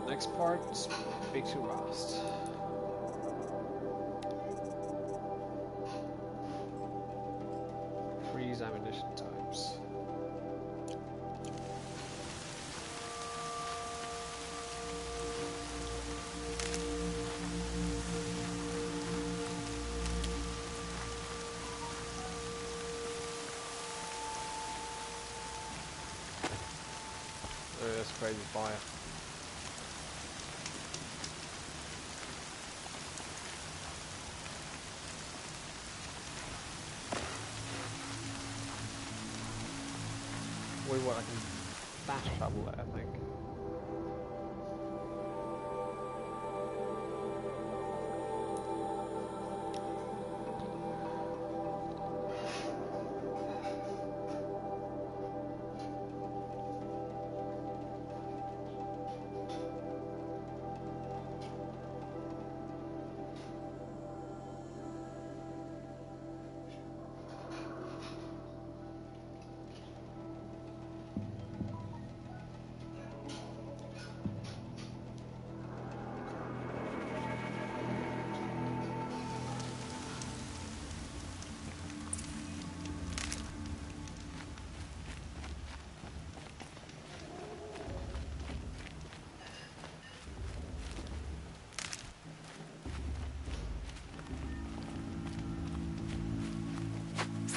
Next part, speak to Rost. Freeze ammunition types. Oh, that's crazy fire. We want like fast travel there, I think.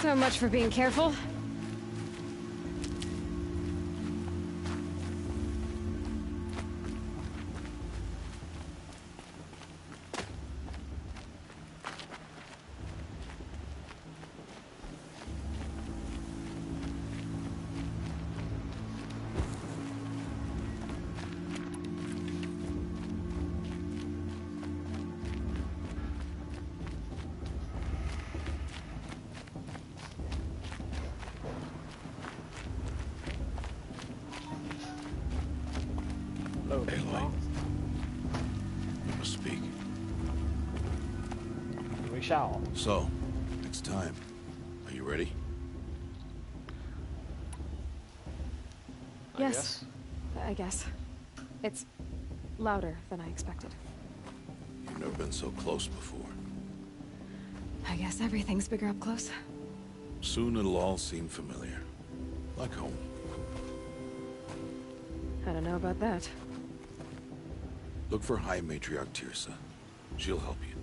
So much for being careful. Aloy, you must speak. We shall. So, it's time. Are you ready? Yes, I guess. It's louder than I expected. You've never been so close before. I guess everything's bigger up close. Soon it'll all seem familiar. Like home. I don't know about that. Look for High Matriarch Teersa. She'll help you.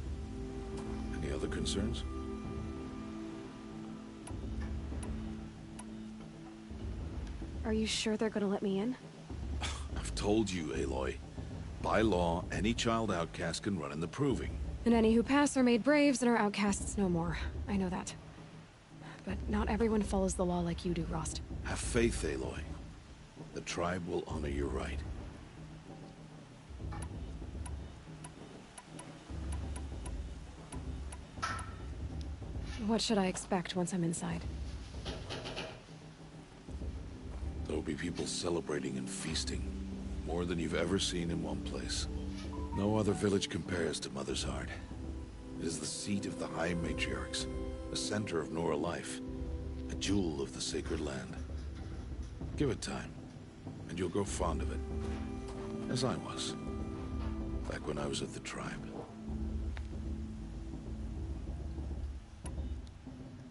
Any other concerns? Are you sure they're gonna let me in? I've told you, Aloy. By law, any child outcast can run in the Proving. And any who pass are made braves and are outcasts no more. I know that. But not everyone follows the law like you do, Rost. Have faith, Aloy. The tribe will honor your right. What should I expect once I'm inside? There will be people celebrating and feasting. More than you've ever seen in one place. No other village compares to Mother's Heart. It is the seat of the High Matriarchs, the center of Nora life, a jewel of the sacred land. Give it time, and you'll grow fond of it. As I was, back when I was at the tribe.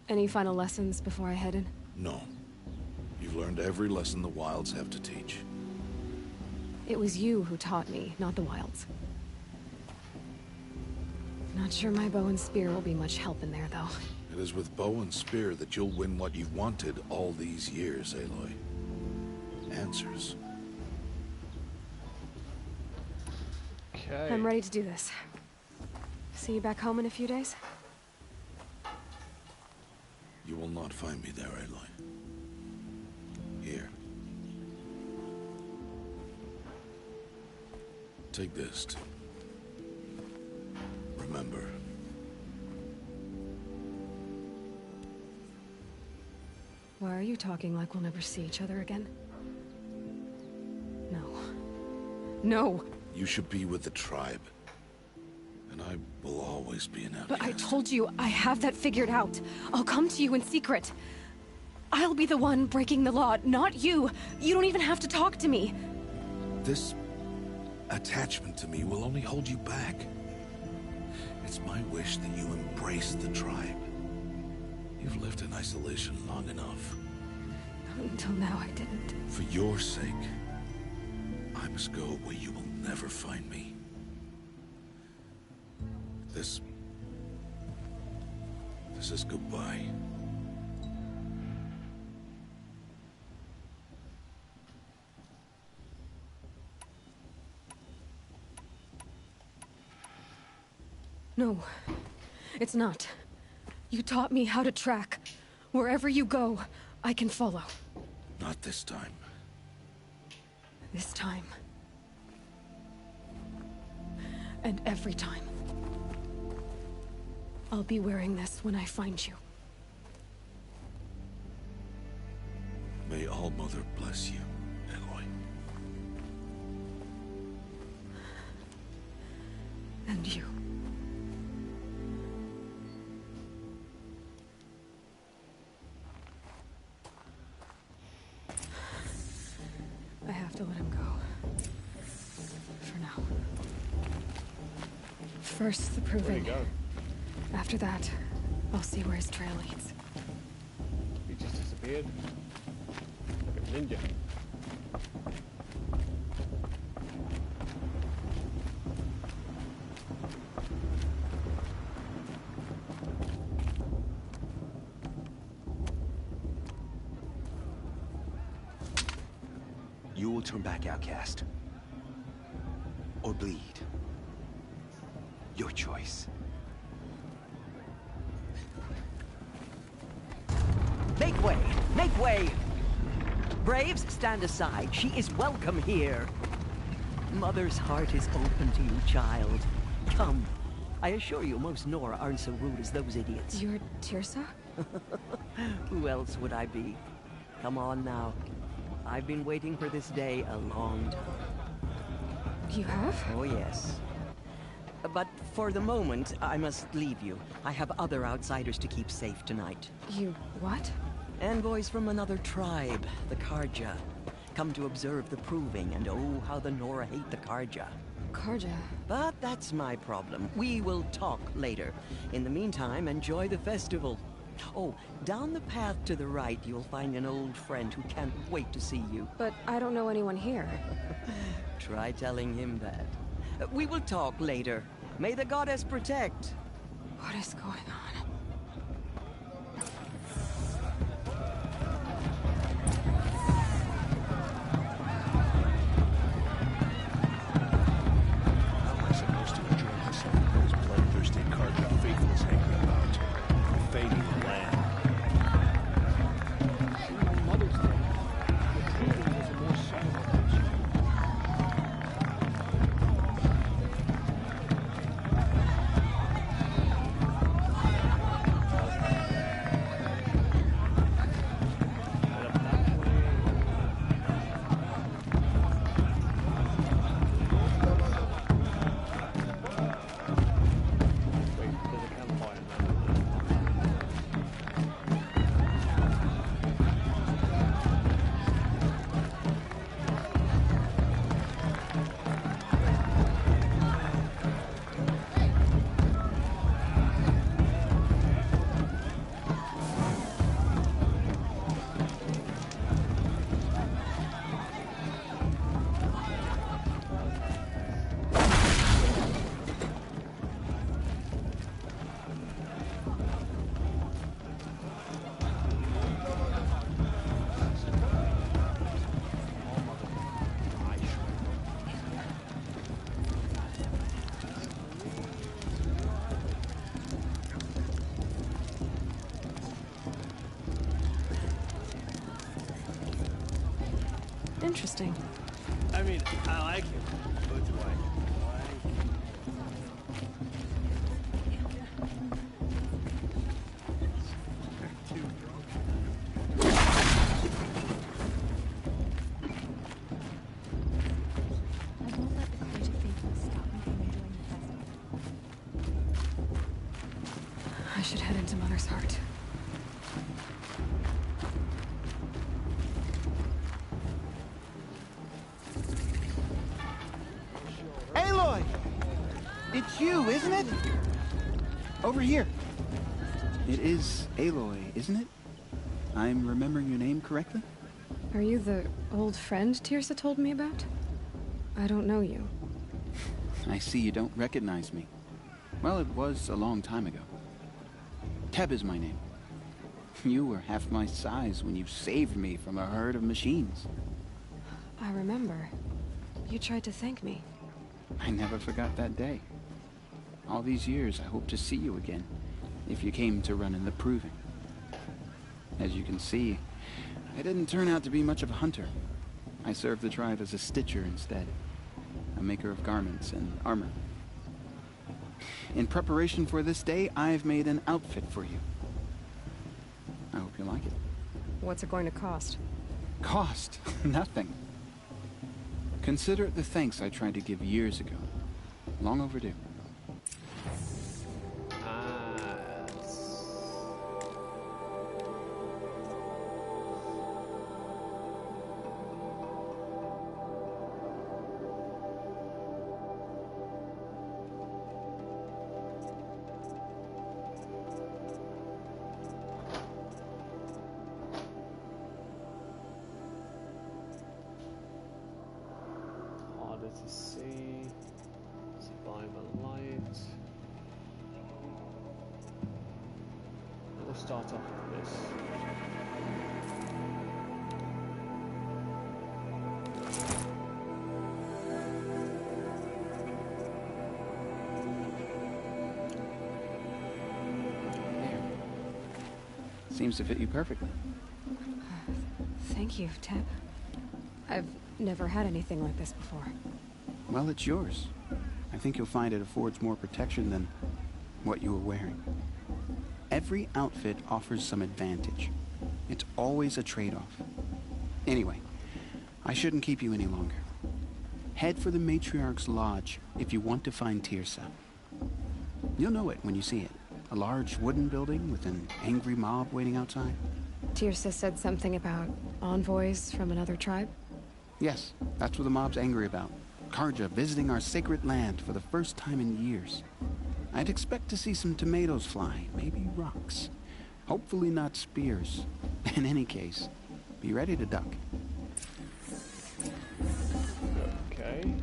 Any final lessons before I head in? No. You've learned every lesson the Wilds have to teach. It was you who taught me, not the Wilds. Not sure my bow and spear will be much help in there, though. It is with bow and spear that you'll win what you've wanted all these years, Aloy. Answers. Okay. I'm ready to do this. See you back home in a few days? You will not find me there, Aloy. Here. Take this. Remember. Why are you talking like we'll never see each other again? No. No! You should be with the tribe. And I will always be an outcast. But I told you, I have that figured out. I'll come to you in secret. I'll be the one breaking the law, not you. You don't even have to talk to me. This attachment to me will only hold you back. It's my wish that you embrace the tribe. You've lived in isolation long enough. Until now, I didn't. For your sake, I must go where you will never find me. This is goodbye. No, it's not. You taught me how to track. Wherever you go, I can follow. Not this time. This time. And every time. I'll be wearing this when I find you. May All-Mother bless you, Aloy. And you. I have to let him go. For now. First, the Where'd he proving. go? After that, I'll see where his trail leads. He just disappeared. Like a ninja. You will turn back, outcast. Or bleed. Your choice. Make way! Make way! Braves, stand aside. She is welcome here. Mother's heart is open to you, child. Come. I assure you, most Nora aren't so rude as those idiots. You're Teersa? Who else would I be? Come on now. I've been waiting for this day a long time. You have? Oh, yes. But for the moment, I must leave you. I have other outsiders to keep safe tonight. You what? Envoys from another tribe, the Carja. Come to observe the proving, and oh, how the Nora hate the Carja. Carja. But that's my problem. We will talk later. In the meantime, enjoy the festival. Oh, down the path to the right, you'll find an old friend who can't wait to see you. But I don't know anyone here. Try telling him that. We will talk later. May the goddess protect. What is going on? How am I supposed to enjoy myself with those bloodthirsty Carja faithfuls hanging about, profaning the land? On Mother's Day, the proving was a more solemn occasion. Wait, there's a campfire now. Interesting. I mean, I like it, but do I like it? Too drunk. I won't let the Carja faithful stop me from enjoying the festival. I should head into Mother's Heart. It's you, isn't it? Over here. It is Aloy, isn't it? I'm remembering your name correctly? Are you the old friend Tirsa told me about? I don't know you. I see you don't recognize me. Well, it was a long time ago. Teb is my name. You were half my size when you saved me from a herd of machines. I remember. You tried to thank me. I never forgot that day. All these years, I hope to see you again, if you came to run in the Proving. As you can see, I didn't turn out to be much of a hunter. I served the tribe as a stitcher instead, a maker of garments and armor. In preparation for this day, I've made an outfit for you. I hope you like it. What's it going to cost? Cost? Nothing. Consider it the thanks I tried to give years ago. Long overdue. Harder to see. Survival light. We'll start off with this. Seems to fit you perfectly. Thank you, Teb. I've never had anything like this before. Well, it's yours. I think you'll find it affords more protection than what you were wearing. Every outfit offers some advantage. It's always a trade-off. Anyway, I shouldn't keep you any longer. Head for the Matriarch's Lodge if you want to find Tirsa. You'll know it when you see it. A large wooden building with an angry mob waiting outside. Tirsa said something about envoys from another tribe? Yes, that's what the mob's angry about. Carja visiting our sacred land for the first time in years. I'd expect to see some tomatoes fly, maybe rocks. Hopefully not spears. In any case, be ready to duck. Okay.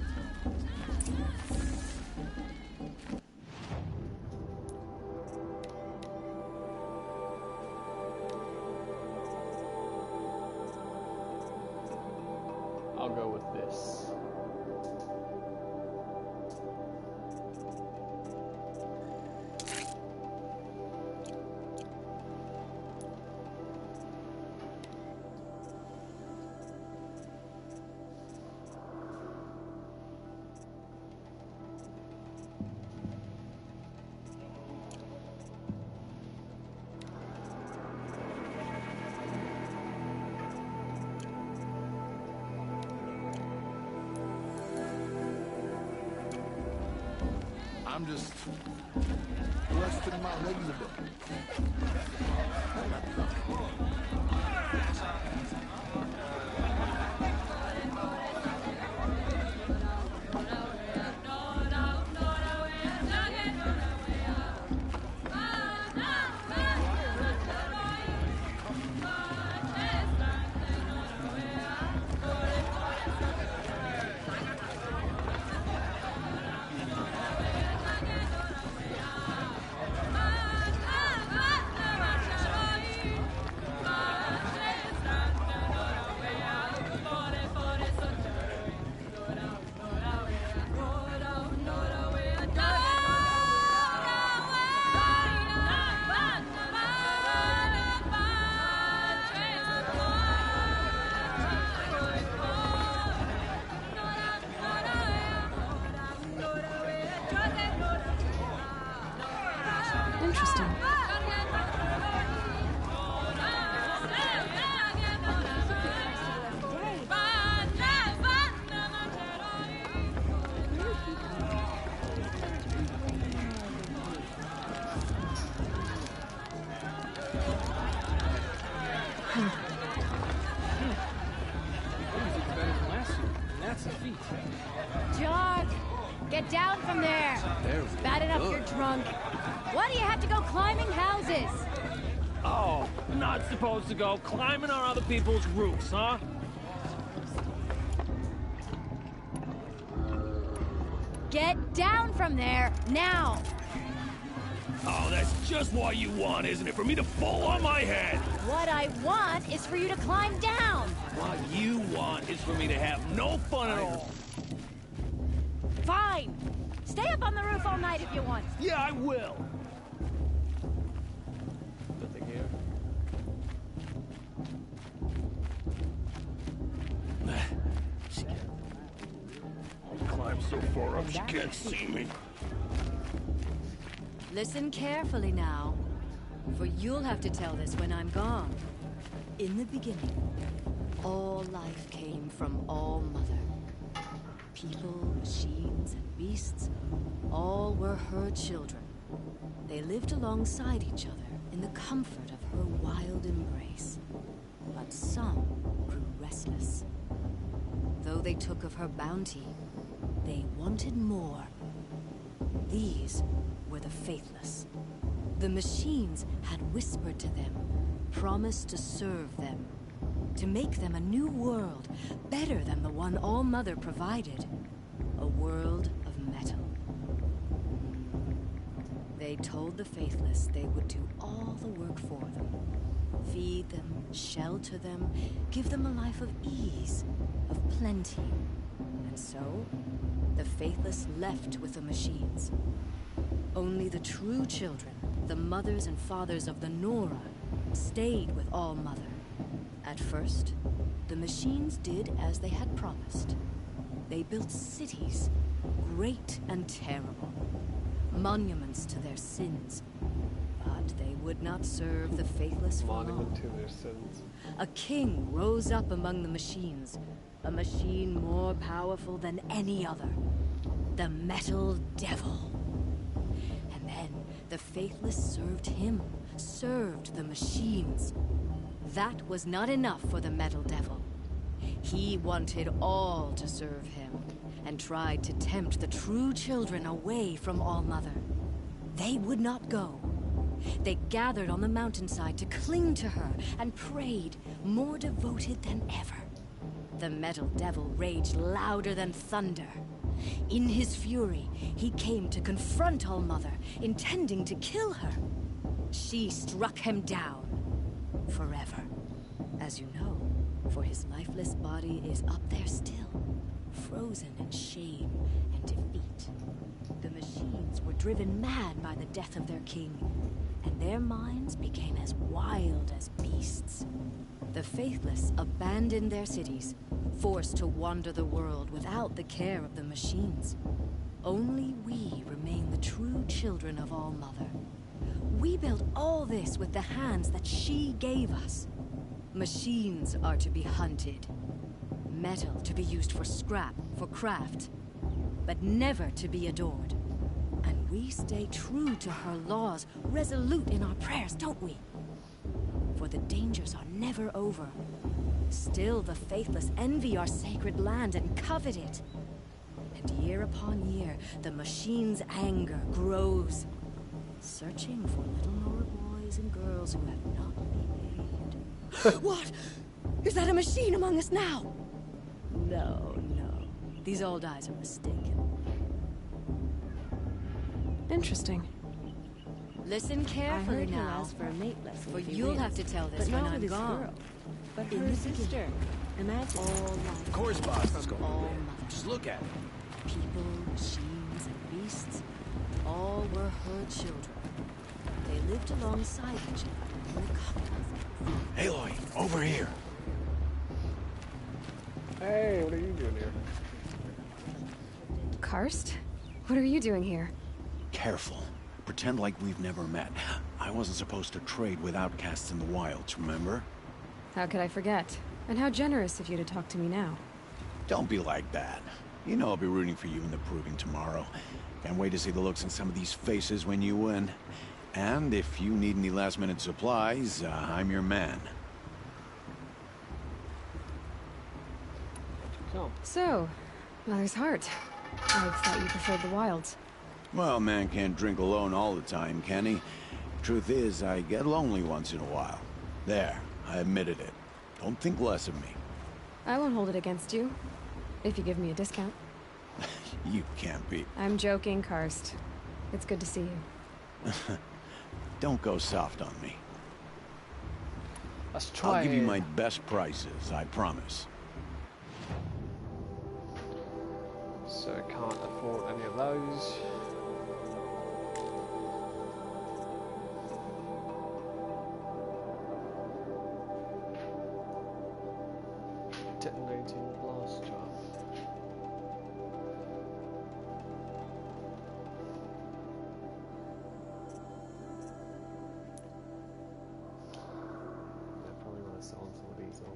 I'll go with this. I'm just resting my legs a bit. Get down from there! There It's bad enough you're drunk. Why do you have to go climbing houses? Oh, not supposed to go climbing on other people's roofs, huh? Get down from there, now! Oh, that's just what you want, isn't it? For me to fall on my head! What I want is for you to climb down! What you want is for me to have no fun at all. Fine! Stay up on the roof all night if you want. Yeah, I will. Nothing here. She can't climb so far up she can't see me. Listen carefully now, for you'll have to tell this when I'm gone. In the beginning, all life came from All Mother. People, machines, and beasts, all were her children. They lived alongside each other in the comfort of her wild embrace. But some grew restless. Though they took of her bounty, they wanted more. These were the faithless. The machines had whispered to them, promised to serve them, to make them a new world, better than the one All Mother provided. A world of metal. They told the faithless they would do all the work for them. Feed them, shelter them, give them a life of ease, of plenty. And so, the faithless left with the machines. Only the true children, the mothers and fathers of the Nora, stayed with All Mother. At first, the machines did as they had promised. They built cities, great and terrible, monuments to their sins. But they would not serve the faithless for Monument long. to their sins. A king rose up among the machines, a machine more powerful than any other. The Metal Devil. And then the faithless served him, served the machines. That was not enough for the Metal Devil. He wanted all to serve him, and tried to tempt the true children away from All Mother. They would not go. They gathered on the mountainside to cling to her and prayed, more devoted than ever. The Metal Devil raged louder than thunder. In his fury, he came to confront All Mother, intending to kill her. She struck him down. Forever. As you know, for his lifeless body is up there still, frozen in shame and defeat. The machines were driven mad by the death of their king, and their minds became as wild as beasts. The faithless abandoned their cities, forced to wander the world without the care of the machines. Only we remain the true children of All Mother. We built all this with the hands that she gave us. Machines are to be hunted. Metal to be used for scrap, for craft. But never to be adored. And we stay true to her laws, resolute in our prayers, don't we? For the dangers are never over. Still the faithless envy our sacred land and covet it. And year upon year, the machine's anger grows, searching for little Nora boys and girls who have not behaved. What? Is that a machine among us now? No, no. These old eyes are mistaken. Interesting. Listen I carefully heard he'll now, ask for a mate lesson for if he you'll wins. have to tell this But when not I'm with his gone. girl. But In her the sister. Imagine. All life Of course, boss. Let's go. from all mothers. Just look at it. People, machines, and beasts, all were her children. They lived alongside each other in the comfort. Aloy, over here. Hey, what are you doing here? Karst? What are you doing here? Careful. Pretend like we've never met. I wasn't supposed to trade with outcasts in the wilds, remember? How could I forget? And how generous of you to talk to me now. Don't be like that. You know I'll be rooting for you in the proving tomorrow. Can't wait to see the looks on some of these faces when you win. And if you need any last-minute supplies, I'm your man. Come. So, Mother's Heart. I thought you preferred the wilds. Well, man can't drink alone all the time, can he? Truth is, I get lonely once in a while. There, I admitted it. Don't think less of me. I won't hold it against you. If you give me a discount. You can't be. I'm joking, Karst. It's good to see you. Don't go soft on me. Let's try. I'll give you my best prices, I promise. So I can't afford any of those. Detonating blast jar. I probably want to sell some of these off.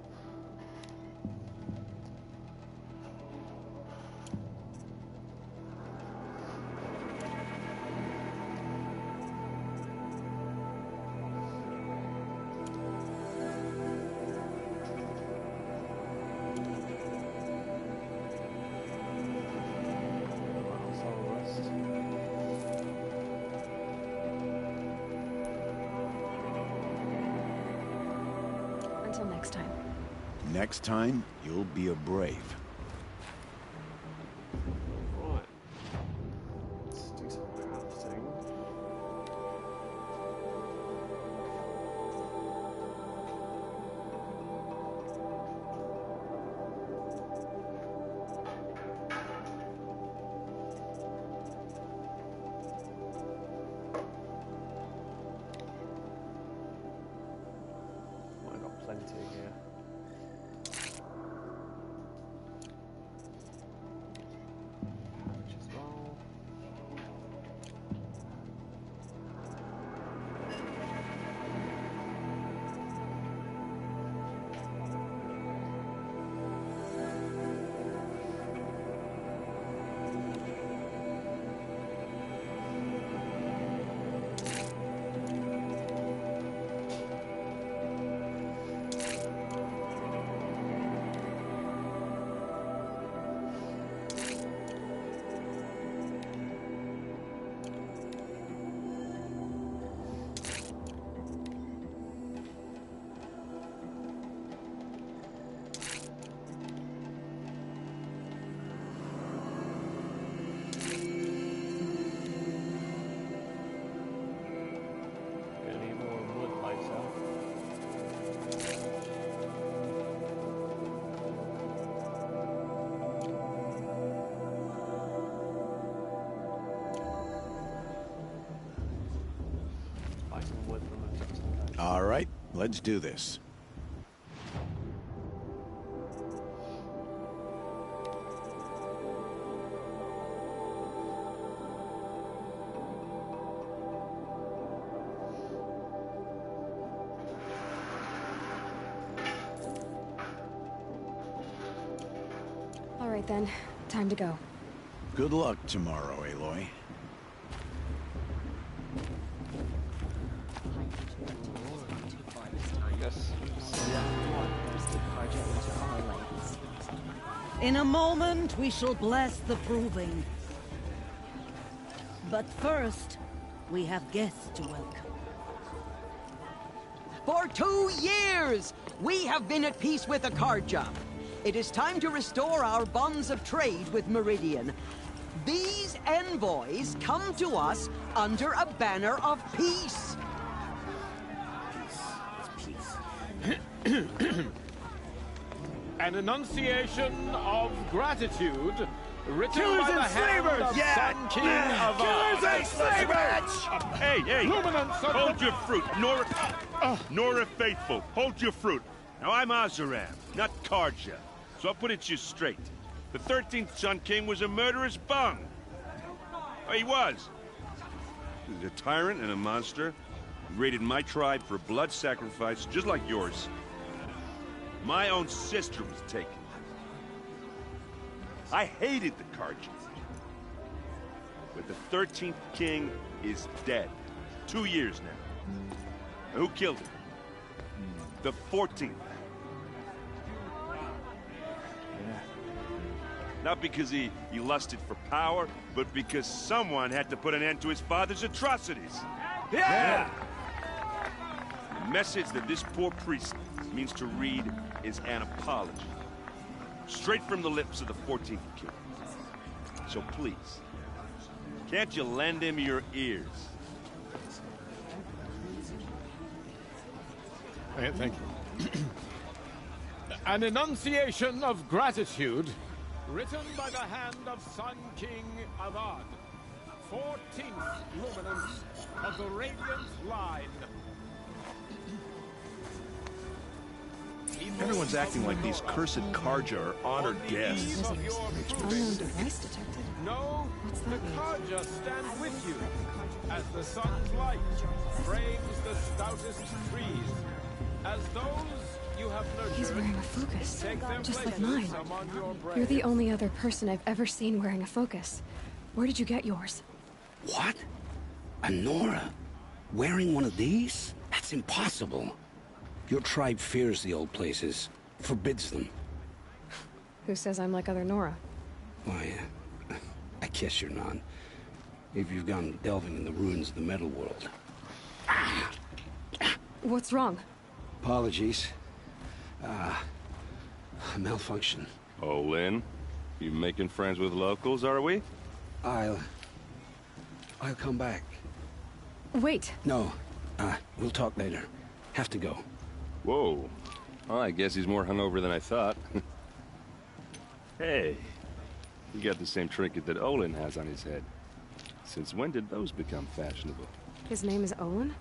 Until next time. Next time, you'll be a brave. Right. Let's do some crafting. I got plenty here. Cabbage as well. Any more wood later. Buy some wood from them just in case. All right, let's do this. All right then. Time to go. Good luck tomorrow, Aloy. Yes. In a moment, we shall bless the proving. But first, we have guests to welcome. For 2 years, we have been at peace with Akarja. It is time to restore our bonds of trade with Meridian. These envoys come to us under a banner of peace. An enunciation of gratitude written Killers by and the hand slavers! of Yeah! Sun King Yeah! of Killers and slavers! Hey, hey! Luminance of Hold your fruit, Nora Faithful. Hold your fruit. Now I'm Azaram, not Karja. So I'll put it to you straight. The 13th Sun King was a murderous bung. Oh, he was. He was a tyrant and a monster. He raided my tribe for blood sacrifice, just like yours. My own sister was taken. I hated the Karja. But the 13th king is dead. 2 years now. And who killed him? The 14th. Not because he lusted for power, but because someone had to put an end to his father's atrocities. Yeah! The message that this poor priest means to read is an apology. Straight from the lips of the 14th king. So please, can't you lend him your ears? Thank you. An enunciation of gratitude written by the hand of Sun King Avad, 14th luminance of the Radiant Line. Everyone's acting like these cursed Karja are honored guests. Unknown device detected. No, What's the that mean? Karja stand with you as the sun's light frames the stoutest trees. As those you have nurtured, He's wearing a focus, take their just like places mine. among your brave. You're the only other person I've ever seen wearing a focus. Where did you get yours? What? A Nora? Wearing one of these? That's impossible. Your tribe fears the old places, forbids them. Who says I'm like other Nora? Why, I guess you're not. If you've gone delving in the ruins of the metal world. What's wrong? Apologies. Malfunction. Oh, Lynn, you making friends with locals, are we? I'll come back. Wait. No, we'll talk later. Have to go. Whoa. Well, I guess he's more hungover than I thought. Hey, you got the same trinket that Olin has on his head. Since when did those become fashionable? His name is Olin?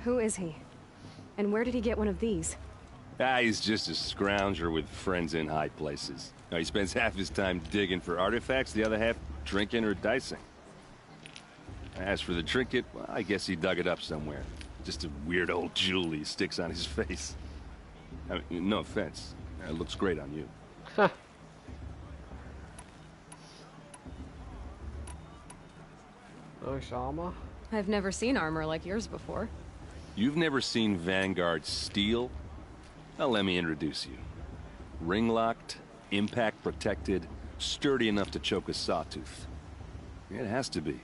Who is he? And where did he get one of these? He's just a scrounger with friends in high places. He spends half his time digging for artifacts, the other half drinking or dicing. As for the trinket, well, I guess he dug it up somewhere. Just a weird old jewel he sticks on his face. I mean, no offense. It looks great on you. Nice armor. I've never seen armor like yours before. You've never seen Vanguard steel? Well, let me introduce you. Ring-locked, impact-protected, sturdy enough to choke a sawtooth. It has to be.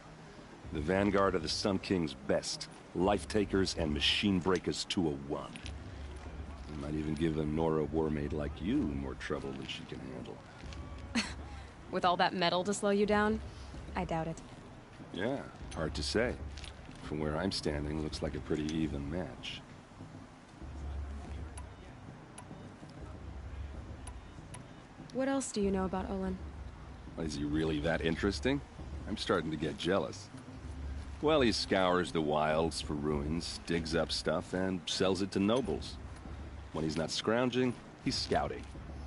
The Vanguard of the Sun King's best. Life-takers and machine-breakers to a one. You might even give a Nora Warmaid like you more trouble than she can handle. With all that metal to slow you down? I doubt it. Yeah, hard to say. From where I'm standing, looks like a pretty even match. What else do you know about Olin? Is he really that interesting? I'm starting to get jealous. Well, he scours the wilds for ruins, digs up stuff, and sells it to nobles. When he's not scrounging, he's scouting.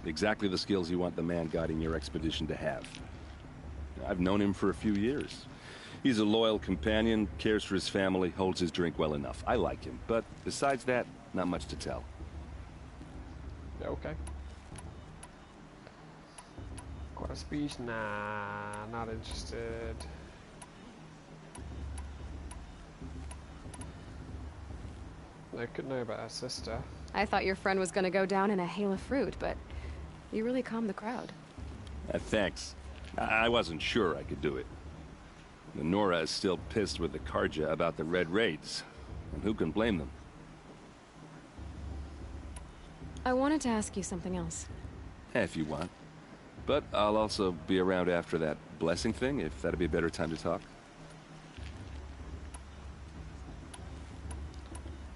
Exactly the skills you want the man guiding your expedition to have. I've known him for a few years. He's a loyal companion, cares for his family, holds his drink well enough. I like him, but besides that, not much to tell. Yeah, okay. Got a speech? Nah, not interested. I could know about her sister. I thought your friend was gonna go down in a hail of fruit, but you really calmed the crowd. Thanks. I wasn't sure I could do it. The Nora is still pissed with the Karja about the Red Raids, and who can blame them? I wanted to ask you something else. If you want. But I'll also be around after that blessing thing, if that'd be a better time to talk.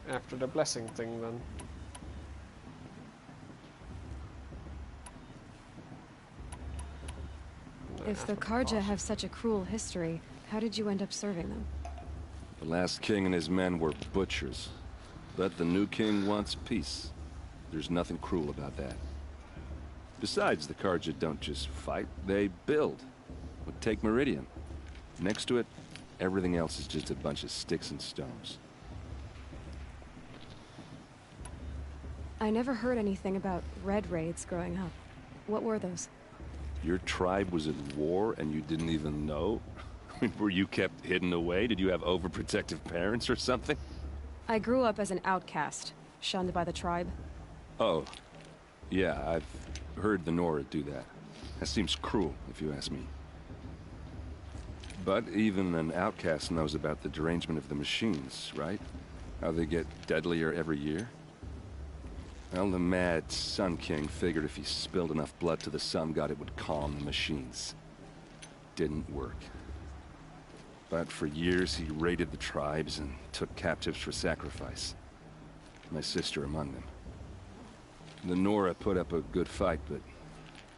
After the blessing thing, then. If the Karja have such a cruel history, how did you end up serving them? The last king and his men were butchers. But the new king wants peace. There's nothing cruel about that. Besides, the Karja don't just fight, they build. But take Meridian. Next to it, everything else is just a bunch of sticks and stones. I never heard anything about Red Raids growing up. What were those? Your tribe was at war and you didn't even know? Were you kept hidden away? Did you have overprotective parents or something? I grew up as an outcast, shunned by the tribe. Oh. Yeah, I've heard the Nora do that. That seems cruel, if you ask me. But even an outcast knows about the derangement of the machines, right? How they get deadlier every year? Well, the mad Sun King figured if he spilled enough blood to the Sun God, it would calm the machines. Didn't work. But for years, he raided the tribes and took captives for sacrifice. My sister among them. The Nora put up a good fight, but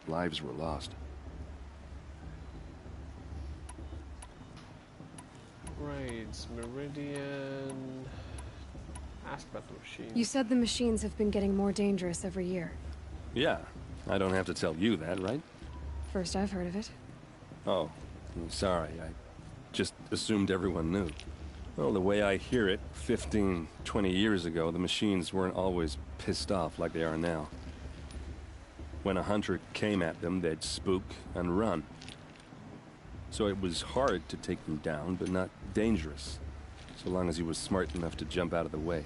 lives were lost. Raids, Meridian... Aspect machine. You said the machines have been getting more dangerous every year. Yeah, I don't have to tell you that, right? First I've heard of it. Oh, I'm sorry. I just assumed everyone knew. Well, the way I hear it, 15, 20 years ago, the machines weren't always pissed off like they are now. When a hunter came at them, they'd spook and run. So it was hard to take them down, but not dangerous, so long as he was smart enough to jump out of the way.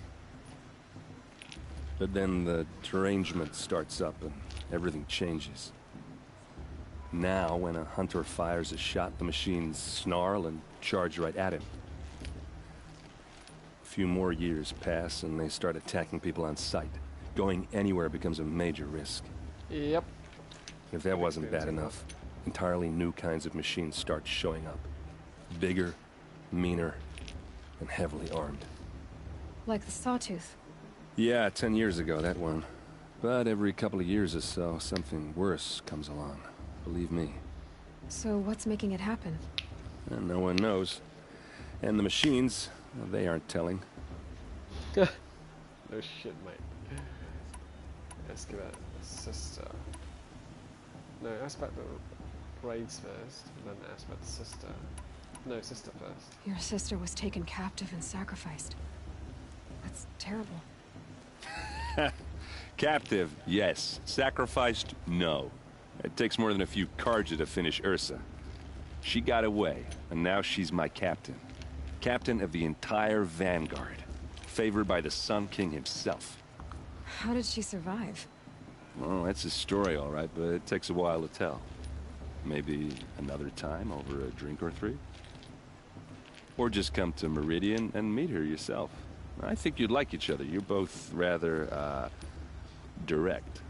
But then the derangement starts up and everything changes. Now, when a hunter fires a shot, the machines snarl and charge right at him. A few more years pass and they start attacking people on sight. Going anywhere becomes a major risk. Yep. If that wasn't bad enough, entirely new kinds of machines start showing up. Bigger, meaner, and heavily armed. Like the Sawtooth. Yeah, 10 years ago, that one. But every couple of years or so, something worse comes along. Believe me. So what's making it happen? And no one knows. And the machines, well, they aren't telling. No shit, mate. Let's give it a sister. No, aspect the raids first, and then aspect the sister. No, sister first. Your sister was taken captive and sacrificed. That's terrible. Captive, yes. Sacrificed, no. It takes more than a few Carja to finish Ursa. She got away, and now she's my captain. Captain of the entire Vanguard. Favored by the Sun King himself. How did she survive? Well, that's a story, all right, but it takes a while to tell. Maybe another time over a drink or three? Or just come to Meridian and meet her yourself. I think you'd like each other. You're both rather, direct.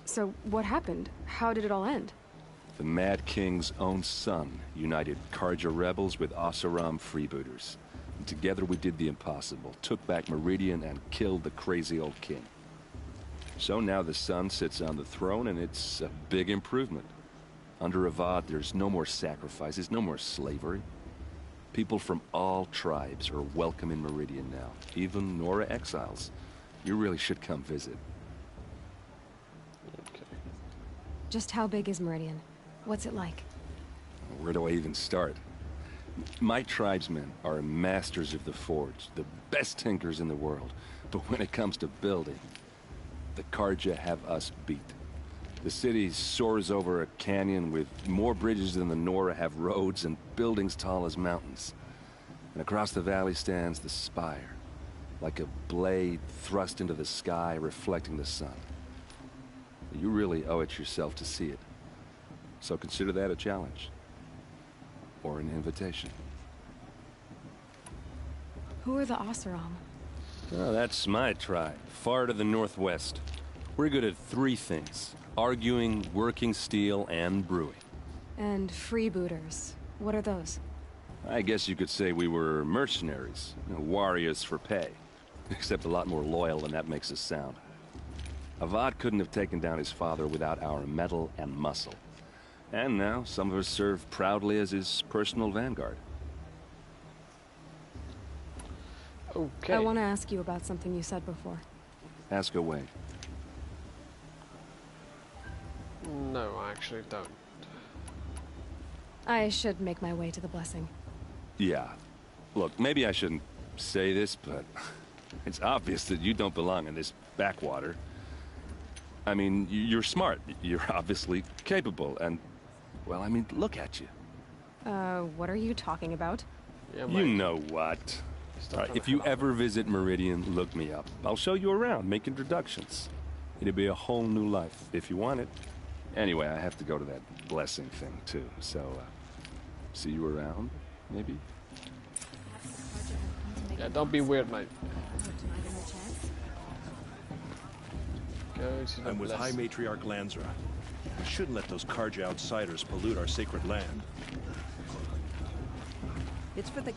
So what happened? How did it all end? The Mad King's own son united Carja rebels with Oseram freebooters. And together we did the impossible, took back Meridian and killed the crazy old king. So now the son sits on the throne and it's a big improvement. Under Avad, there's no more sacrifices, no more slavery. People from all tribes are welcome in Meridian now, even Nora exiles. You really should come visit. Okay. Just how big is Meridian? What's it like? Where do I even start? My tribesmen are masters of the forge, the best tinkers in the world. But when it comes to building, the Carja have us beat. The city soars over a canyon with more bridges than the Nora have roads and buildings tall as mountains. And across the valley stands the spire, like a blade thrust into the sky reflecting the sun. You really owe it yourself to see it. So consider that a challenge. Or an invitation. Who are the Oseram? Oh, that's my tribe, far to the northwest. We're good at three things. Arguing, working steel, and brewing. And freebooters. What are those? I guess you could say we were mercenaries. Warriors for pay. Except a lot more loyal than that makes us sound. Avad couldn't have taken down his father without our metal and muscle. And now, some of us serve proudly as his personal vanguard. Okay. I want to ask you about something you said before. Ask away. No, I actually don't. I should make my way to the blessing. Yeah. Look, maybe I shouldn't say this, but it's obvious that you don't belong in this backwater. I mean, you're smart. You're obviously capable, and, well, I mean, look at you. What are you talking about? Yeah, you know what. Stop All right, trying if to you help. ever visit Meridian, look me up. I'll show you around, make introductions. It'll be a whole new life, if you want it. Anyway, I have to go to that blessing thing, too. So, see you around, maybe? Yeah, don't be weird, mate. Go to the I'm with High blessing. Matriarch Lansra. We shouldn't let those Karja outsiders pollute our sacred land. It's for the...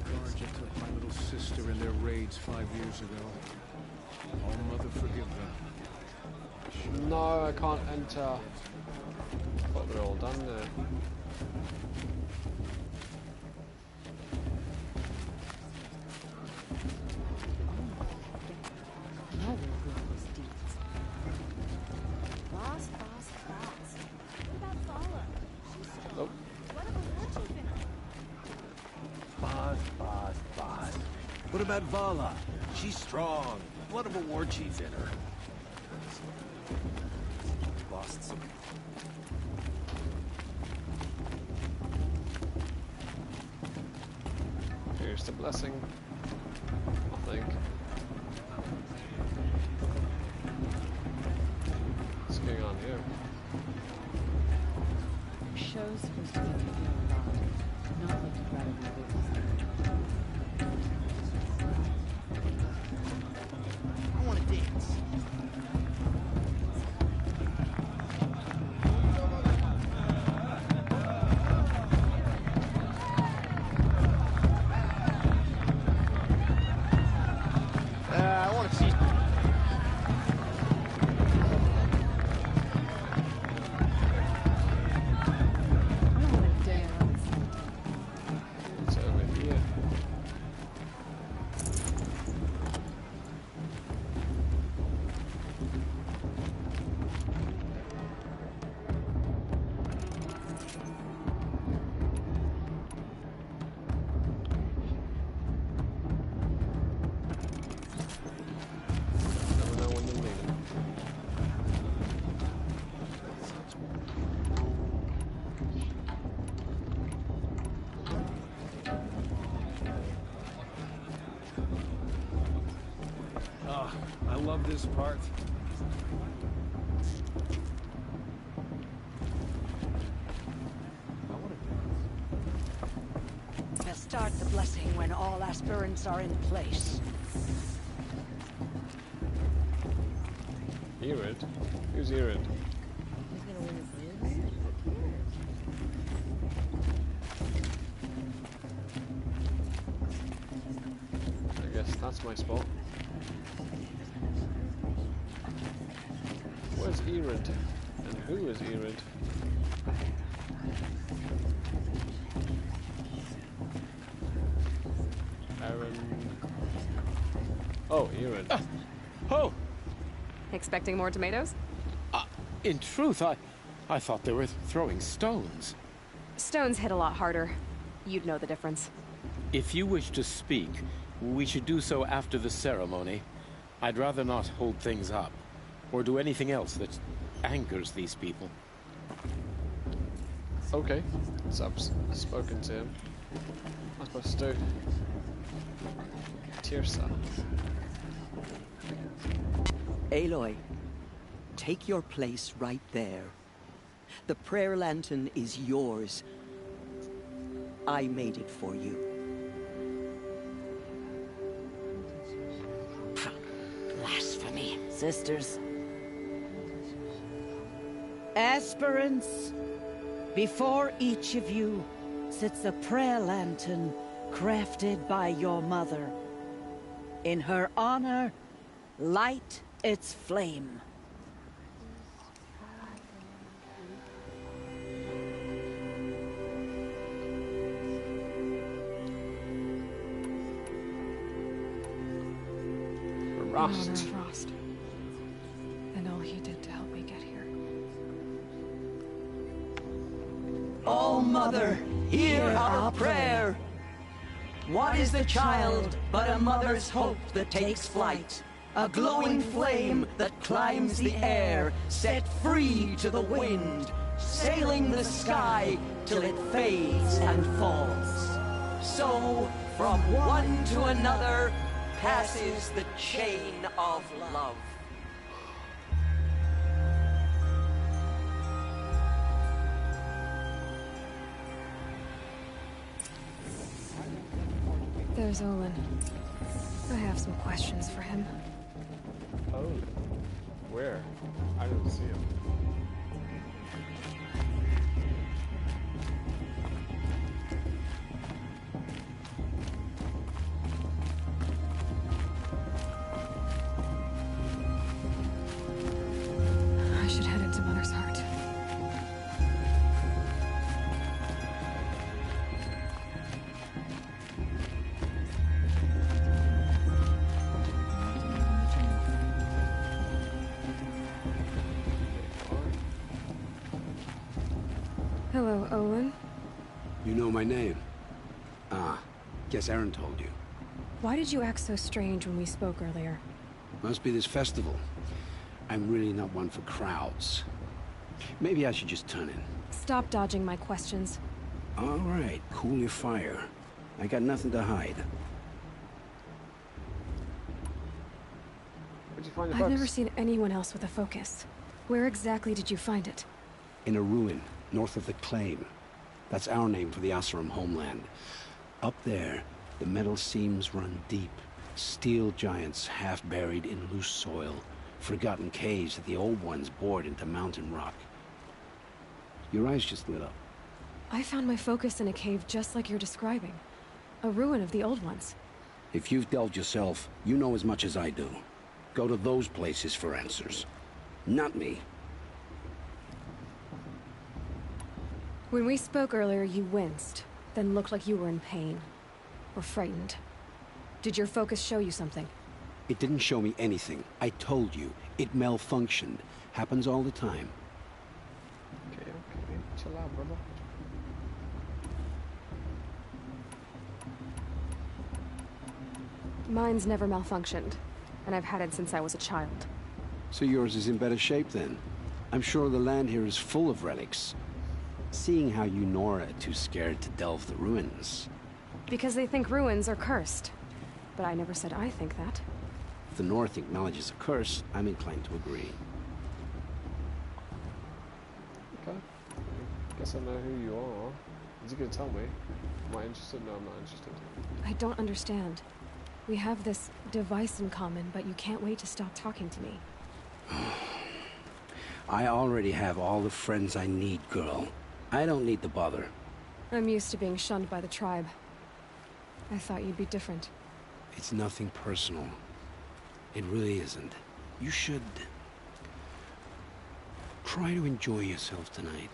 Karja took my little sister in their raids 5 years ago. Oh, Mother, forgive them. No, I can't enter. Thought they're all done there. Boss. What about Vala? Nope. What about what you've been? Boss. What about Vala? She's strong. Blood of a war chief in her. Lost some. Here's the blessing. I think. What's going on here? Show's supposed to make you feel alive, not like you'd rather be I want to dance. I want to see. It's over here. Never know when you'll need it. Ah, I love this part. Best start the blessing when all aspirants are in place. Erid? Who's Erid? I guess that's my spot. Where's Erid? And who is Erid? Aaron. Oh, Erid. Oh, Expecting more tomatoes? in truth, I thought they were throwing stones. Stones hit a lot harder. You'd know the difference. If you wish to speak, we should do so after the ceremony. I'd rather not hold things up, or do anything else that angers these people. Okay, so I've spoken to him. I'm supposed to do. Tirsa. Aloy, take your place right there. The prayer lantern is yours. I made it for you. Blasphemy. Sisters. Aspirants, before each of you sits a prayer lantern crafted by your mother. In her honor, light its flame. Rost. In honor of Rost. And all he did to help me get here. O Mother, hear our prayer. What is the child but a mother's hope that takes flight? A glowing flame that climbs the air, set free to the wind. sailing the sky till it fades and falls. So, from one to another, passes the chain of love. There's Olin. I have some questions for him. Oh, where? I didn't see him. I should head into Mother's Heart. Hello, Olin. You know my name? Ah, guess Aaron told you. Why did you act so strange when we spoke earlier? Must be this festival. I'm really not one for crowds. Maybe I should just turn in. Stop dodging my questions. All right, cool your fire. I got nothing to hide. Where'd you find the I've books? never seen anyone else with a focus. Where exactly did you find it? In a ruin, north of the Claim. That's our name for the Oseram homeland. Up there, the metal seams run deep. Steel giants half buried in loose soil. Forgotten caves that the old ones bored into mountain rock. Your eyes just lit up. I found my focus in a cave just like you're describing. A ruin of the old ones. If you've delved yourself, you know as much as I do. Go to those places for answers. Not me. When we spoke earlier, you winced, then looked like you were in pain. Or frightened. Did your focus show you something? It didn't show me anything. I told you. It malfunctioned. Happens all the time. Okay. Chill out, brother. Mine's never malfunctioned, and I've had it since I was a child. So yours is in better shape then. I'm sure the land here is full of relics. Seeing how you Nora are too scared to delve the ruins. Because they think ruins are cursed. But I never said I think that. If the North acknowledges a curse, I'm inclined to agree. Okay. Guess I know who you are. Is he gonna tell me? Am I interested? No, I'm not interested. I don't understand. We have this device in common, but you can't wait to stop talking to me. I already have all the friends I need, girl. I don't need the bother. I'm used to being shunned by the tribe. I thought you'd be different. It's nothing personal. It really isn't. You should... try to enjoy yourself tonight.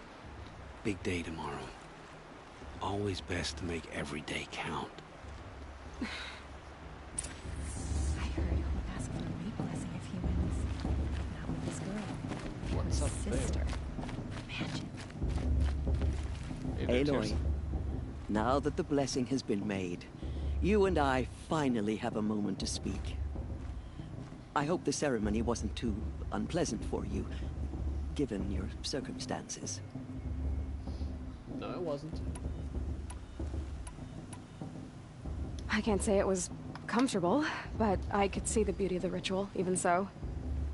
Big day tomorrow. Always best to make every day count. I heard he'll ask for a meat blessing if he wins. Not with this girl. What's Her up sister. Imagine. Aloy, now that the blessing has been made, you and I finally have a moment to speak. I hope the ceremony wasn't too unpleasant for you, given your circumstances. No, it wasn't. I can't say it was comfortable, but I could see the beauty of the ritual, even so.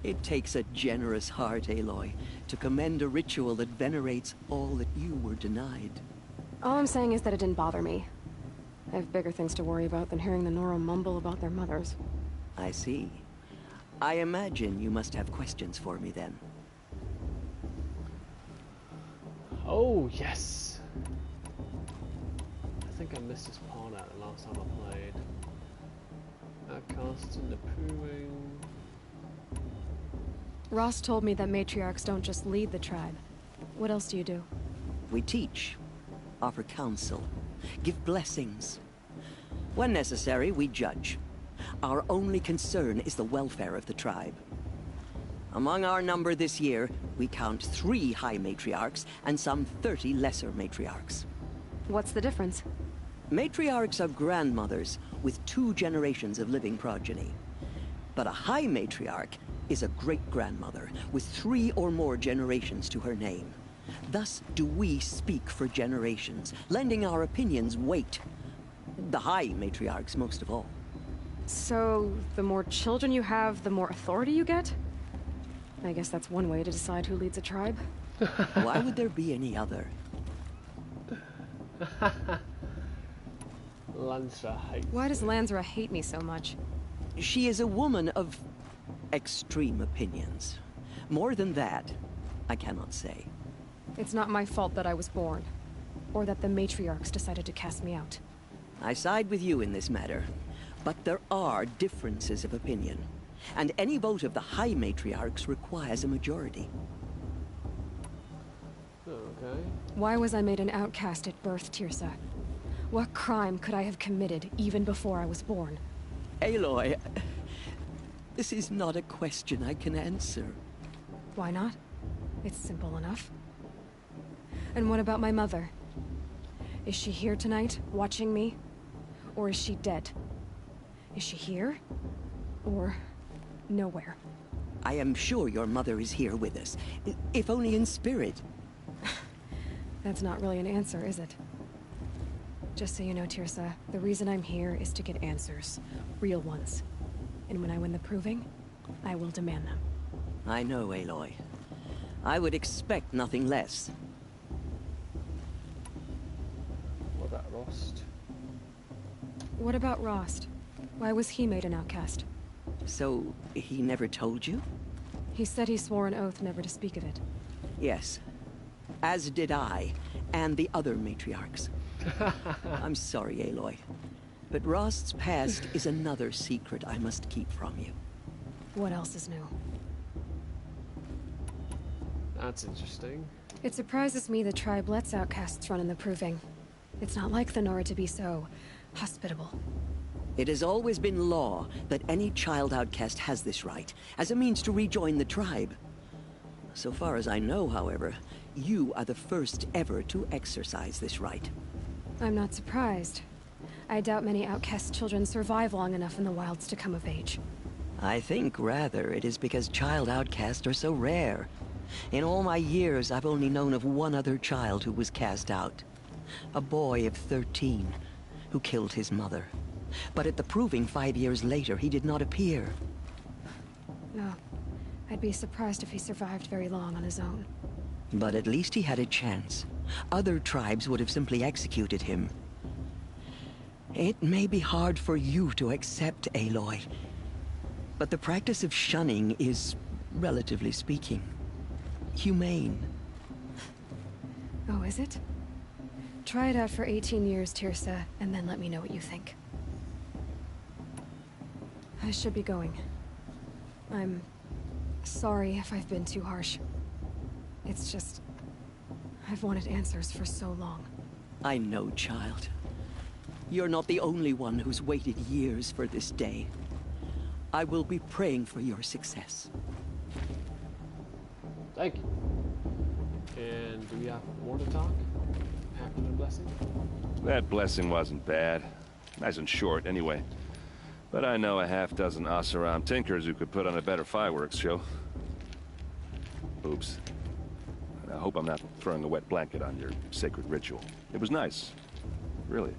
It takes a generous heart, Aloy, to commend a ritual that venerates all that you were denied. All I'm saying is that it didn't bother me. I have bigger things to worry about than hearing the Nora mumble about their mothers. I see. I imagine you must have questions for me then. Oh, yes! I think I missed this part out the last time I played. Outcasting, the pooing... Ross told me that matriarchs don't just lead the tribe. What else do you do? We teach, offer counsel, give blessings. When necessary, we judge. Our only concern is the welfare of the tribe. Among our number this year, we count 3 high matriarchs and some 30 lesser matriarchs. What's the difference? Matriarchs are grandmothers with 2 generations of living progeny. But a high matriarch is a great-grandmother with 3 or more generations to her name. Thus do we speak for generations, lending our opinions weight. The High Matriarchs most of all. So, the more children you have, the more authority you get? I guess that's one way to decide who leads a tribe. Why would there be any other? Lansra hates Why does Lansra hate me so much? She is a woman of extreme opinions. More than that, I cannot say. It's not my fault that I was born, or that the matriarchs decided to cast me out. I side with you in this matter, but there are differences of opinion, and any vote of the High Matriarchs requires a majority. Okay. Why was I made an outcast at birth, Tirsa? What crime could I have committed even before I was born? Aloy, this is not a question I can answer. Why not? It's simple enough. And what about my mother? Is she here tonight, watching me? Or is she dead? Is she here? Or nowhere? I am sure your mother is here with us, if only in spirit. That's not really an answer, is it? Just so you know, Tirsa, the reason I'm here is to get answers. Real ones. And when I win the proving, I will demand them. I know, Aloy. I would expect nothing less. What about Rost? What about Rost? Why was he made an outcast? So, he never told you? He said he swore an oath never to speak of it. Yes. As did I, and the other matriarchs. I'm sorry, Aloy. But Rost's past is another secret I must keep from you. What else is new? That's interesting. It surprises me the tribe lets outcasts run in the proving. It's not like the Nora to be so hospitable. It has always been law that any child outcast has this right, as a means to rejoin the tribe. So far as I know, however, you are the first ever to exercise this right. I'm not surprised. I doubt many outcast children survive long enough in the wilds to come of age. I think, rather, it is because child outcasts are so rare. In all my years, I've only known of one other child who was cast out. A boy of 13, who killed his mother. But at the proving 5 years later, he did not appear. No. I'd be surprised if he survived very long on his own. But at least he had a chance. Other tribes would have simply executed him. It may be hard for you to accept, Aloy. But the practice of shunning is, relatively speaking, humane. Oh, is it? Try it out for 18 years, Tirsa, and then let me know what you think. I should be going. I'm sorry if I've been too harsh. It's just... I've wanted answers for so long. I know, child. You're not the only one who's waited years for this day. I will be praying for your success. Thank you. And do we have more to talk? After the blessing? That blessing wasn't bad. Nice and short, anyway. But I know a half dozen Oseram tinkers who could put on a better fireworks show. Oops. I hope I'm not throwing a wet blanket on your sacred ritual. It was nice. Really.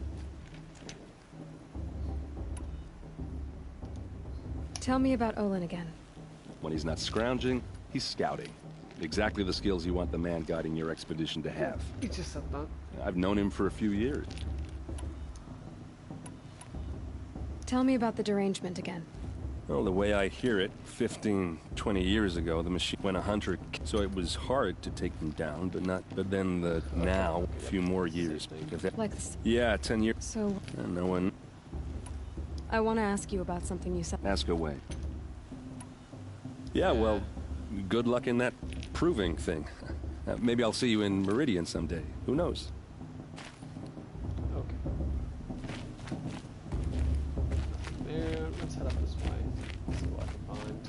Tell me about Olin again. When he's not scrounging, he's scouting. Exactly the skills you want the man guiding your expedition to have. He just said that. I've known him for a few years. Tell me about the derangement again. Well, the way I hear it, 15, 20 years ago, the machine went a hunter, so it was hard to take them down, but then now, a few more years. Like this. Yeah, 10 years. So... no one... I want to ask you about something you said. Ask away. Yeah, well, good luck in that proving thing. Maybe I'll see you in Meridian someday. Who knows? Okay. There, let's head up this way. See what I can find.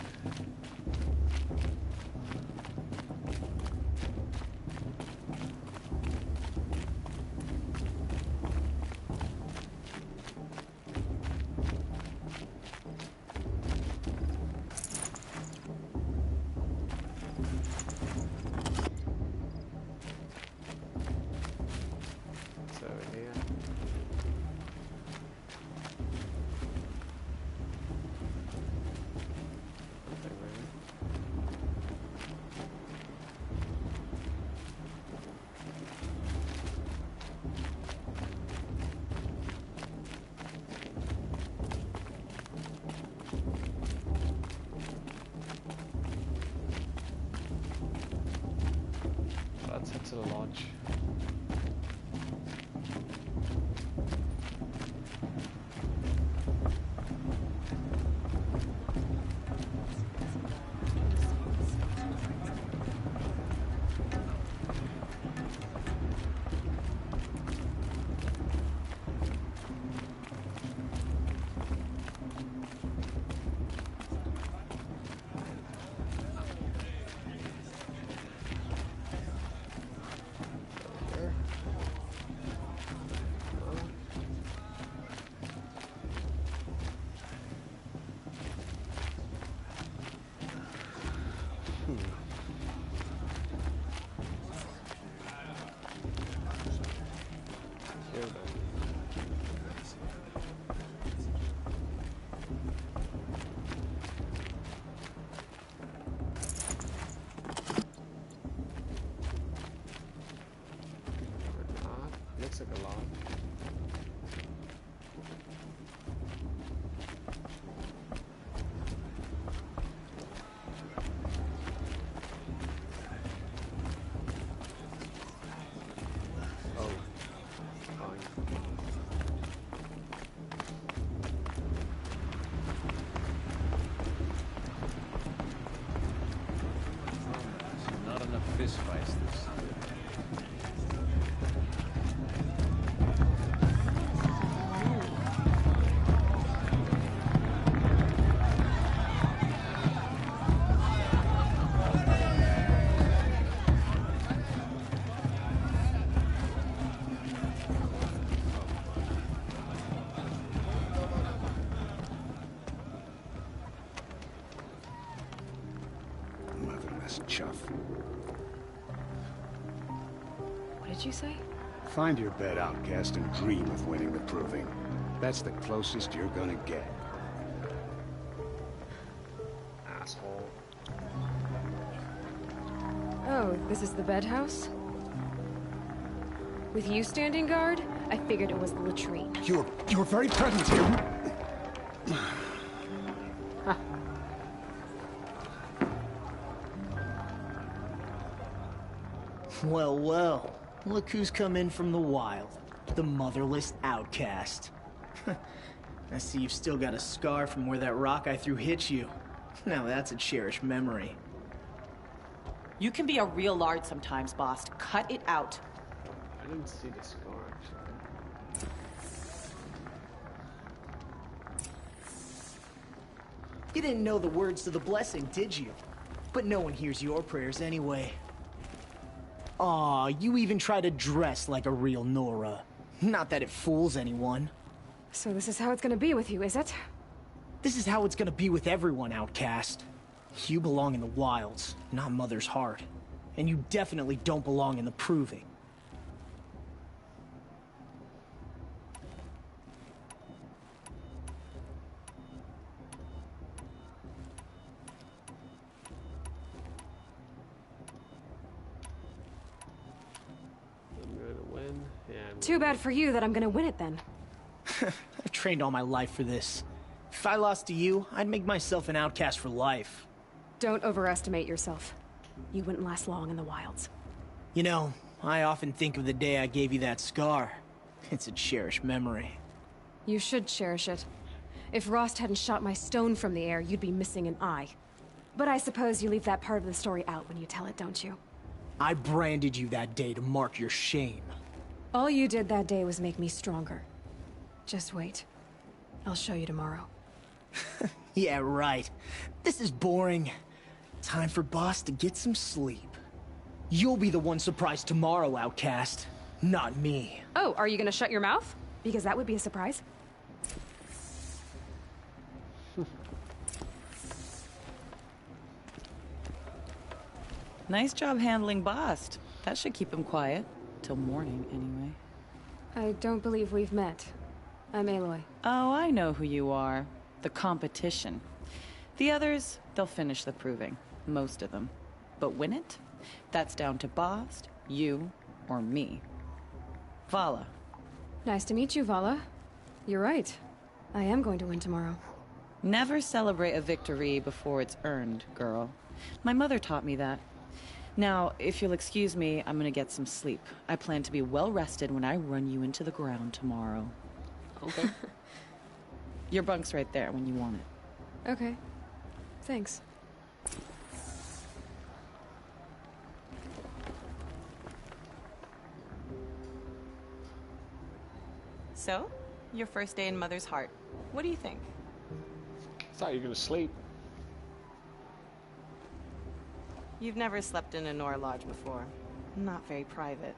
chuff. What did you say? Find your bed, outcast, and dream of winning the proving. That's the closest you're gonna get. Asshole. Oh, this is the bed house? With you standing guard, I figured it was the latrine. Your very presence here. Well, well. Look who's come in from the wild. The motherless outcast. I see you've still got a scar from where that rock I threw hit you. Now that's a cherished memory. You can be a real lard sometimes, boss. Cut it out. I didn't see the scar, actually. You didn't know the words to the blessing, did you? But no one hears your prayers anyway. Aw, you even try to dress like a real Nora. Not that it fools anyone. So this is how it's gonna be with you, is it? This is how it's gonna be with everyone, outcast. You belong in the wilds, not Mother's heart. And you definitely don't belong in the proving. I'm gonna win. Yeah. Too bad for you that I'm gonna win it then. I've trained all my life for this. If I lost to you, I'd make myself an outcast for life. Don't overestimate yourself. You wouldn't last long in the wilds. You know, I often think of the day I gave you that scar. It's a cherished memory. You should cherish it. If Rost hadn't shot my stone from the air, you'd be missing an eye. But I suppose you leave that part of the story out when you tell it, don't you? I branded you that day to mark your shame. All you did that day was make me stronger. Just wait. I'll show you tomorrow. Yeah, right. This is boring. Time for Boss to get some sleep. You'll be the one surprised tomorrow, outcast. Not me. Oh, are you gonna shut your mouth? Because that would be a surprise. Nice job handling Bast. That should keep him quiet. Till morning, anyway. I don't believe we've met. I'm Aloy. Oh, I know who you are. The competition. The others, they'll finish the proving. Most of them. But win it? That's down to Bast, you, or me. Vala. Nice to meet you, Vala. You're right. I am going to win tomorrow. Never celebrate a victory before it's earned, girl. My mother taught me that. Now, if you'll excuse me, I'm gonna get some sleep. I plan to be well rested when I run you into the ground tomorrow. Okay. Your bunk's right there when you want it. Okay. Thanks. So, your first day in Mother's heart. What do you think? I thought you were gonna sleep. You've never slept in a Nora lodge before. Not very private.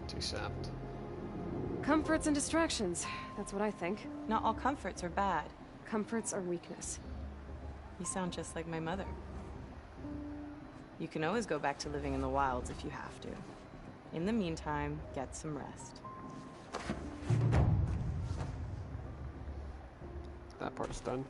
Too sapped. Comforts and distractions. That's what I think. Not all comforts are bad. Comforts are weakness. You sound just like my mother. You can always go back to living in the wilds if you have to. In the meantime, get some rest. That part's done.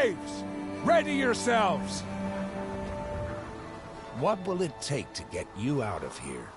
Graves, ready yourselves! What will it take to get you out of here?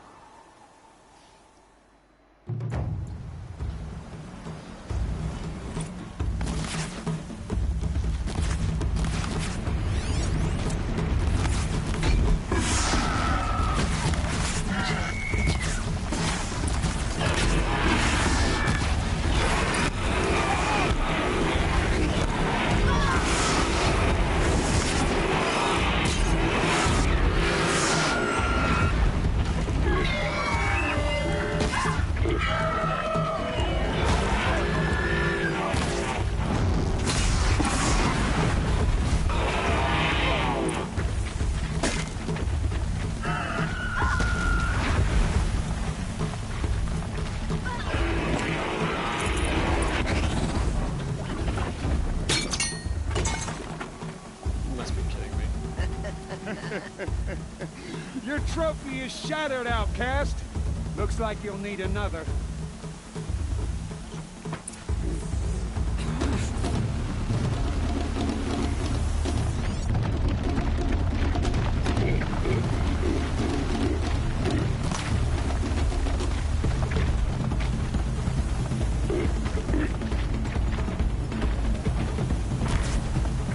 Your trophy is shattered, outcast. Looks like you'll need another.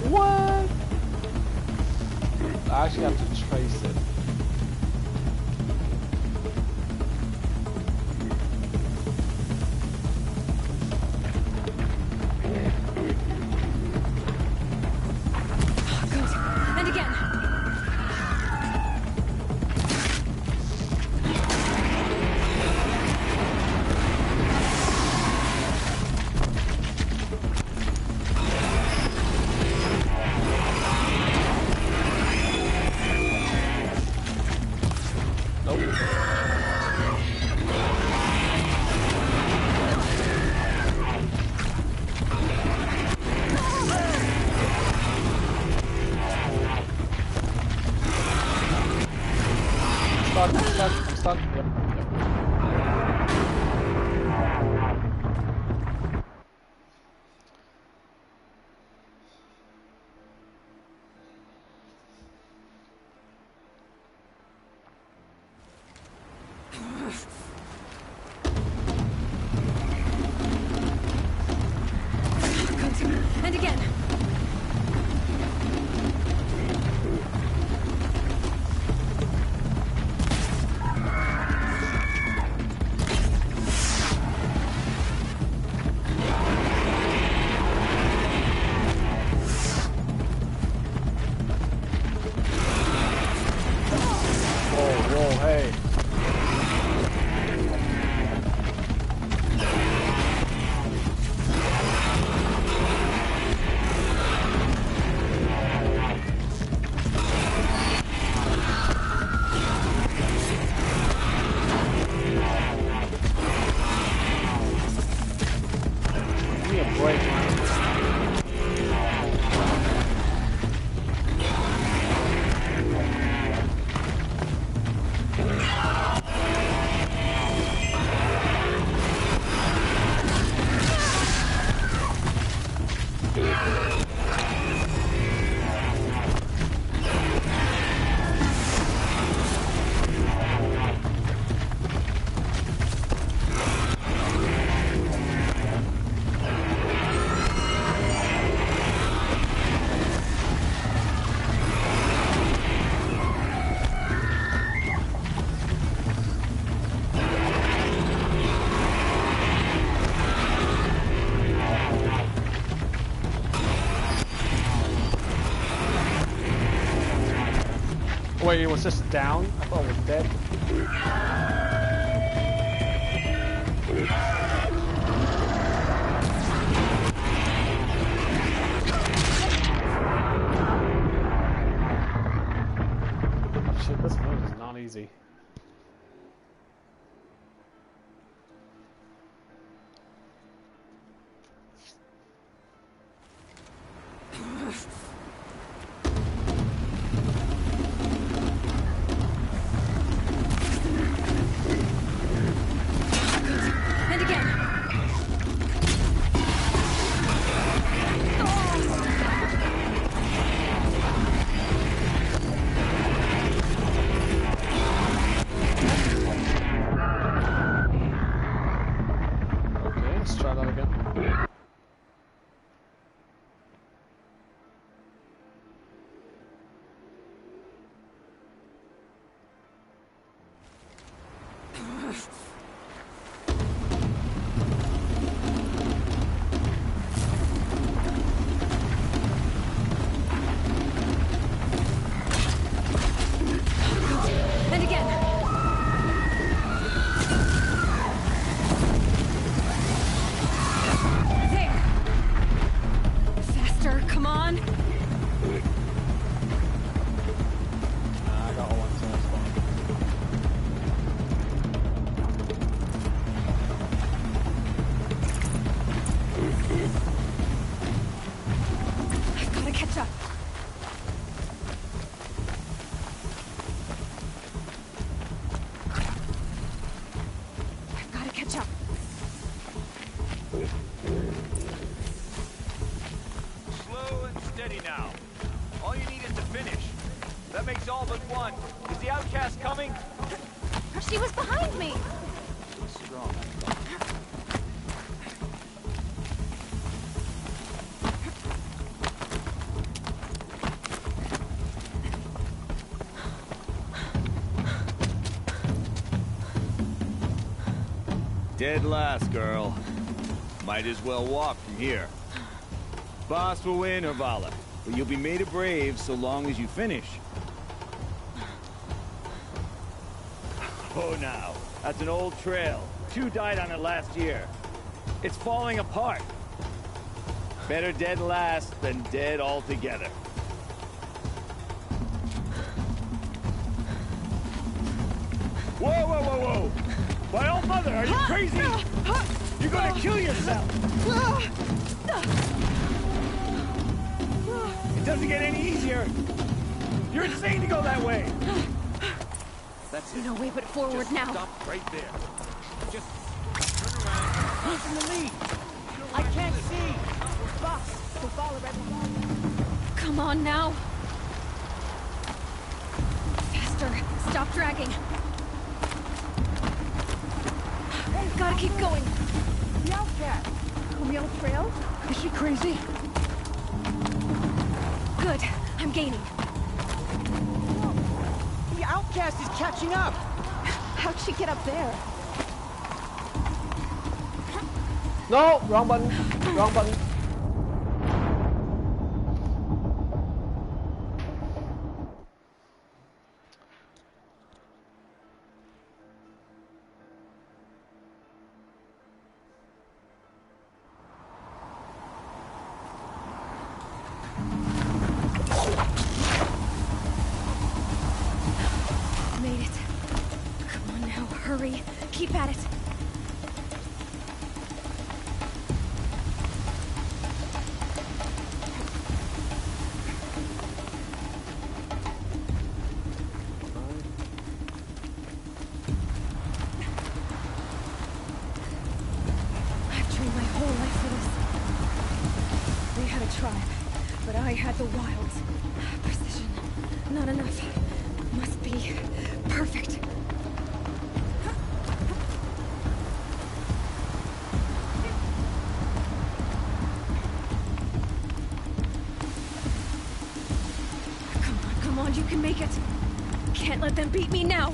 What? I actually have to trace it. And again. I'm stuck. Yep. And again. Whoa, hey. Give me a break, man. Wait, it was just down? I thought it was dead. Shit, this mode is not easy. Let's try that again. And again. There. Faster, come on. I got one, so that's fine. I've got to catch up. I've got to catch up. Slow and steady now. All you need is to finish. That makes all but one. Is the outcast coming? She was behind me. Strong. Dead last, girl. Might as well walk from here. Boss will win, or Vala, but you'll be made a brave so long as you finish. Oh, now. That's an old trail. 2 died on it last year. It's falling apart. Better dead last than dead altogether. Whoa, whoa, whoa, whoa! My old mother, are you crazy? You're gonna kill yourself! It doesn't get any easier! You're insane to go that way! That's it. No way but forward Just now. stop right there. Just turn around. Who's in the lead? I can't see! Boss, so follow everyone. Come on now. Faster. Stop dragging. Gotta keep going. The outcast. On the old trail? Is she crazy? Good. I'm gaining. The outcast is catching up. How'd she get up there? No! Wrong button! Wrong button! Made it. Come on now, hurry. Keep at it. I've trained my whole life for this. They had a tribe, but I had the wilds. Precision. Not enough. Must be perfect. Come on, you can make it. Can't let them beat me now.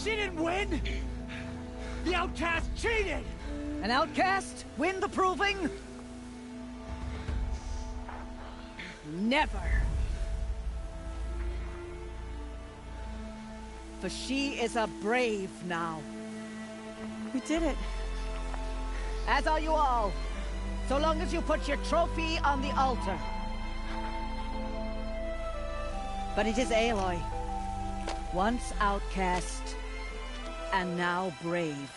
She didn't win! The outcast cheated! An outcast win the proving? Never. For she is a brave now. We did it. As are you all. So long as you put your trophy on the altar. But it is Aloy. Once outcast, and now brave,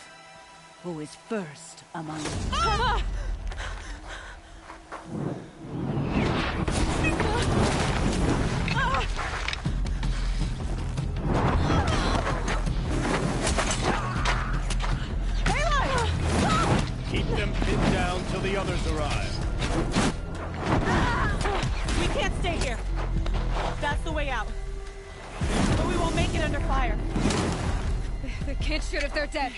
who is first among us. Keep them pinned down till the others arrive. We can't stay here. That's the way out. But we won't make it under fire. They can't shoot if they're dead.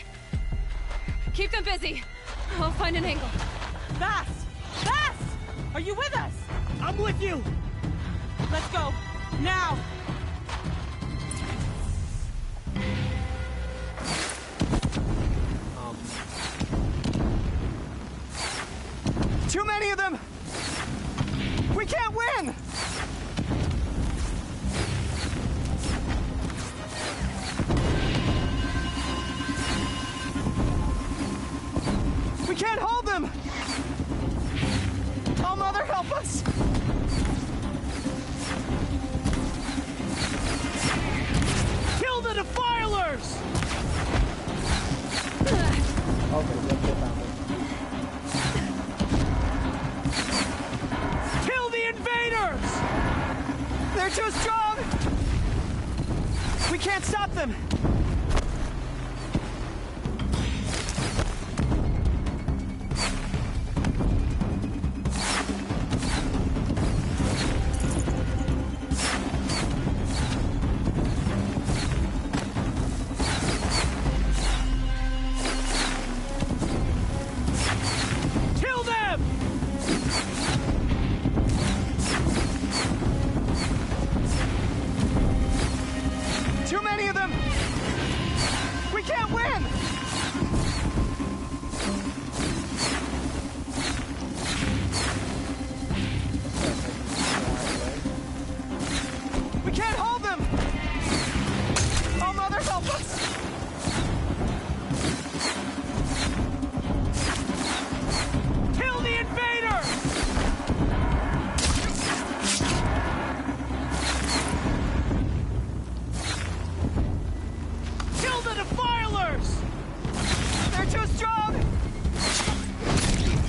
Keep them busy. I'll find an angle. Fast! Fast! Are you with us? I'm with you! Let's go. Now! Too many of them! We can't win! We can't hold them! Oh, Mother, help us! Kill the defilers! Kill the invaders! They're too strong! We can't stop them! Kill them! Too many of them! We can't win! We can't hold them! Oh, Mother, help us! Kill the invaders! Kill the defilers! They're too strong!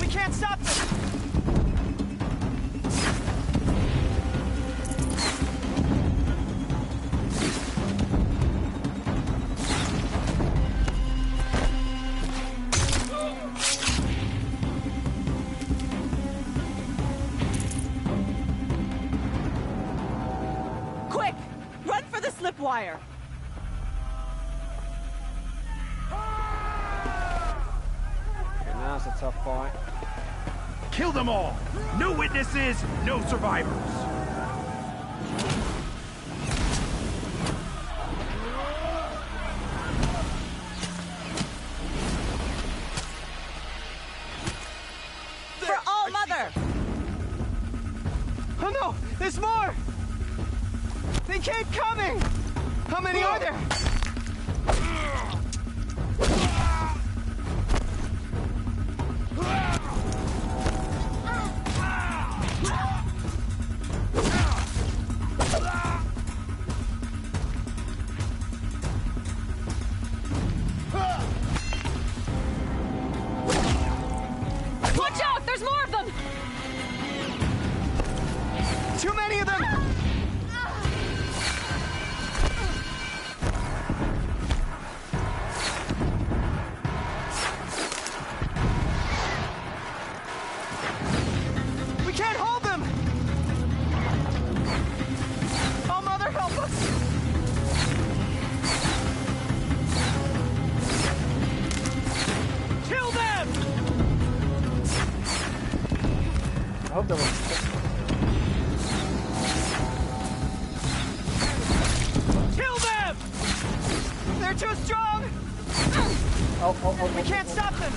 We can't stop them! Quick! Run for the slip wire! Okay, now it's a tough fight. Kill them all! No witnesses, no survivors! For all Mother! Oh no! There's more! They keep coming! How many are there? Watch out! There's more of them! Too many of them! We can't hold them! Oh, Mother, help us! Kill them! I hope that was. Kill them! They're too strong! Oh, We can't stop them!